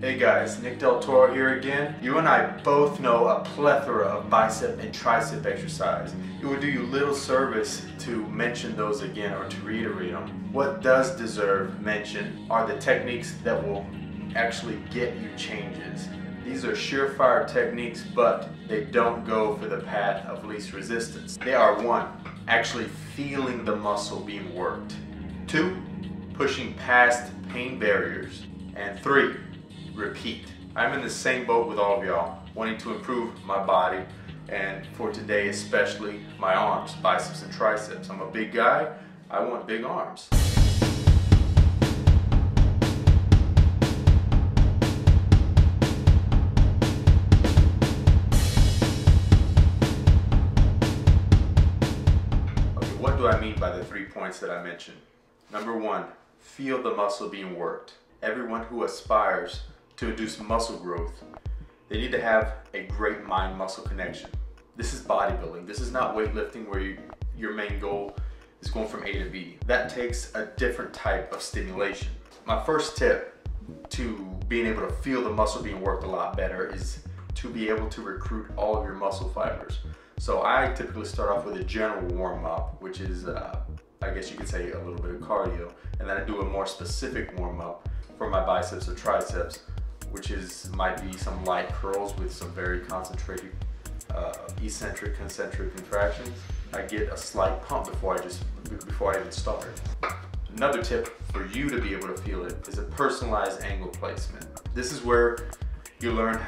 Hey guys, Nick Del Toro here again. You and I both know a plethora of bicep and tricep exercise. It would do you little service to mention those again or to reiterate them. What does deserve mention are the techniques that will actually get you changes. These are surefire techniques, but they don't go for the path of least resistance. They are 1, actually feeling the muscle being worked. 2, pushing past pain barriers. And 3, repeat. I'm in the same boat with all of y'all, wanting to improve my body, and for today especially my arms, biceps and triceps. I'm a big guy, I want big arms. Okay, what do I mean by the 3 points that I mentioned? Number 1, feel the muscle being worked. Everyone who aspires to induce muscle growth, they need to have a great mind-muscle connection. This is bodybuilding. This is not weightlifting where your main goal is going from A to B. That takes a different type of stimulation. My first tip to being able to feel the muscle being worked a lot better is to be able to recruit all of your muscle fibers. So I typically start off with a general warm-up, which is, I guess you could say, a little bit of cardio, and then I do a more specific warm-up for my biceps or triceps, which might be some light curls with some very concentrated eccentric, concentric contractions. I get a slight pump before I even start. Another tip for you to be able to feel it is a personalized angle placement. This is where you learn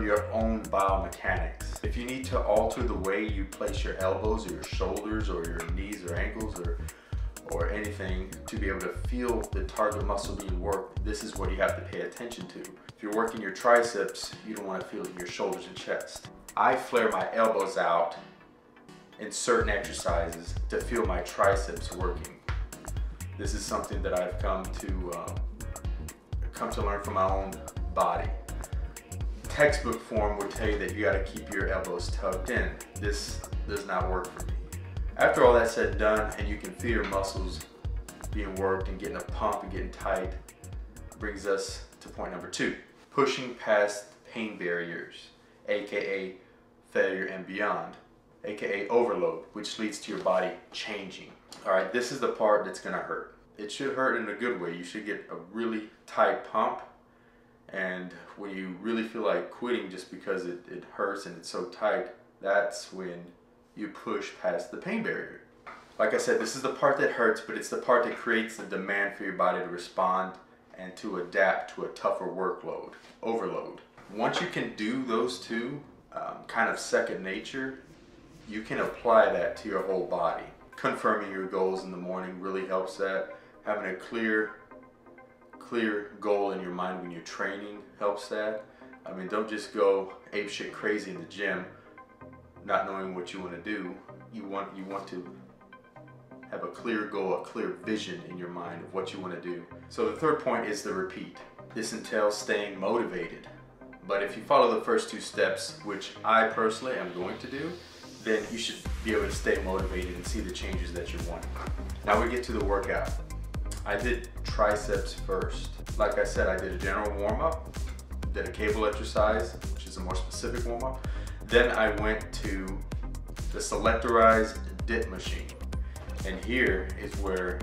your own biomechanics. If you need to alter the way you place your elbows or your shoulders or your knees or ankles or anything to be able to feel the target muscle being worked, this is what you have to pay attention to. If you're working your triceps, you don't want to feel it in your shoulders and chest. I flare my elbows out in certain exercises to feel my triceps working. This is something that I've come to learn from my own body. Textbook form would tell you that you got to keep your elbows tucked in. This does not work for me. After all that's said and done, and you can feel your muscles being worked and getting a pump and getting tight, brings us to point number 2, pushing past pain barriers, aka failure and beyond, aka overload, which leads to your body changing. All right, this is the part that's gonna hurt. It should hurt in a good way. You should get a really tight pump, and when you really feel like quitting just because it hurts and it's so tight, that's when you push past the pain barrier. Like I said, this is the part that hurts, but it's the part that creates the demand for your body to respond and to adapt to a tougher workload, overload. Once you can do those two, kind of second nature, you can apply that to your whole body. Confirming your goals in the morning really helps that. Having a clear goal in your mind when you're training helps that. I mean, don't just go apeshit crazy in the gym not knowing what you want to do. You want to have a clear goal, a clear vision in your mind of what you want to do. So the third point is the repeat. This entails staying motivated. But if you follow the first 2 steps, which I personally am going to do, then you should be able to stay motivated and see the changes that you want. Now we get to the workout. I did triceps first. Like I said, I did a general warm-up, did a cable exercise, which is a more specific warm-up. Then I went to the selectorized dip machine. And here is where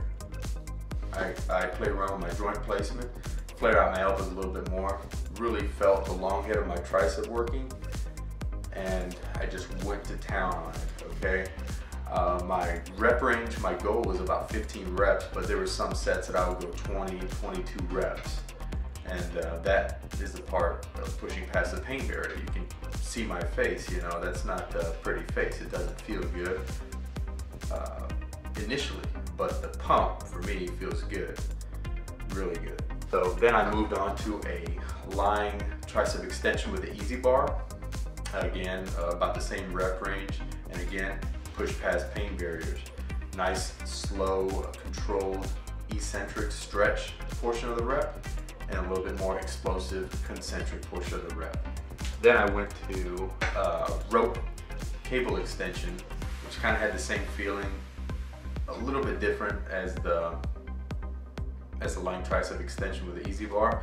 I played around with my joint placement, flared out my elbows a little bit more, really felt the long head of my tricep working, and I just went to town on it, okay? My rep range, my goal was about 15 reps, but there were some sets that I would go 20, 22 reps. And that is the part of pushing past the pain barrier. You can see my face, you know, that's not a pretty face. It doesn't feel good initially, but the pump for me feels good, really good. So then I moved on to a lying tricep extension with the easy bar. Again, about the same rep range, and again, push past pain barriers. Nice, slow, controlled, eccentric stretch portion of the rep, and a little bit more explosive, concentric portion of the rep. Then I went to rope cable extension, which kind of had the same feeling, a little bit different as the lying tricep extension with the easy bar.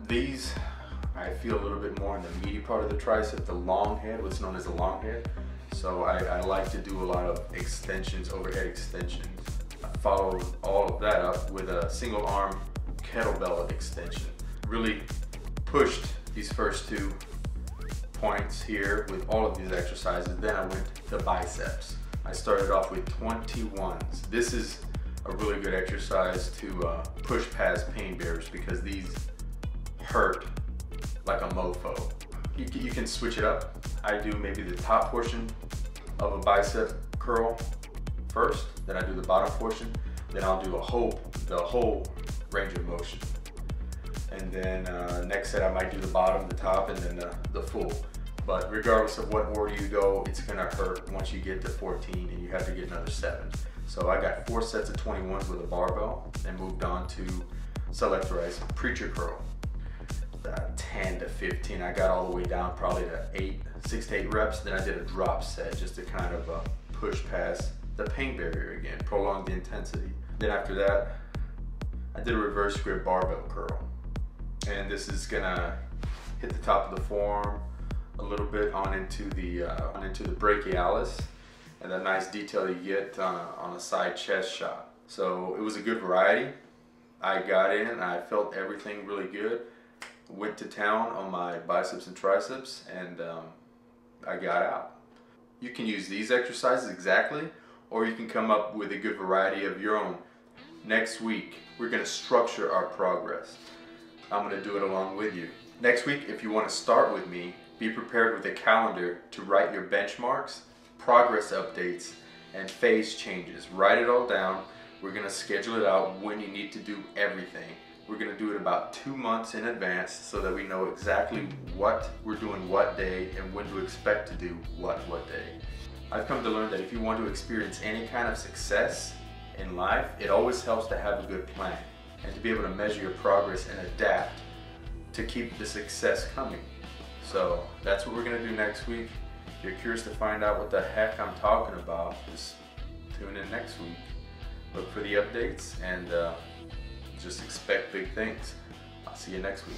These, I feel a little bit more in the meaty part of the tricep, the long head, what's known as the long head. So I like to do a lot of extensions, overhead extensions. I followed all of that up with a single arm kettlebell extension. Really pushed these first 2 points here with all of these exercises. Then I went to biceps. I started off with 21s. This is a really good exercise to push past pain barriers because these hurt like a mofo. You can switch it up. I do maybe the top portion of a bicep curl first, then I do the bottom portion, then I'll do the whole range of motion. And then next set I might do the bottom, the top, and then the full. But regardless of what order you go, it's gonna hurt once you get to 14 and you have to get another 7. So I got 4 sets of 21s with a barbell and moved on to selectorized preacher curl. 10 to 15, I got all the way down probably to 6 to 8 reps. Then I did a drop set just to kind of push past the pain barrier again, prolong the intensity. Then after that, I did a reverse grip barbell curl. And this is gonna hit the top of the forearm a little bit on into the brachialis, and that nice detail you get on a side chest shot. So it was a good variety. I got in, I felt everything really good. Went to town on my biceps and triceps, and I got out. You can use these exercises exactly, or you can come up with a good variety of your own. Next week, we're gonna structure our progress. I'm gonna do it along with you. Next week, if you wanna start with me, be prepared with a calendar to write your benchmarks, progress updates, and phase changes. Write it all down. We're gonna schedule it out when you need to do everything. We're gonna do it about 2 months in advance so that we know exactly what we're doing what day and when to expect to do what day. I've come to learn that if you want to experience any kind of success in life, it always helps to have a good plan and to be able to measure your progress and adapt to keep the success coming. So that's what we're gonna do next week. If you're curious to find out what the heck I'm talking about, just tune in next week. Look for the updates and just expect big things. I'll see you next week.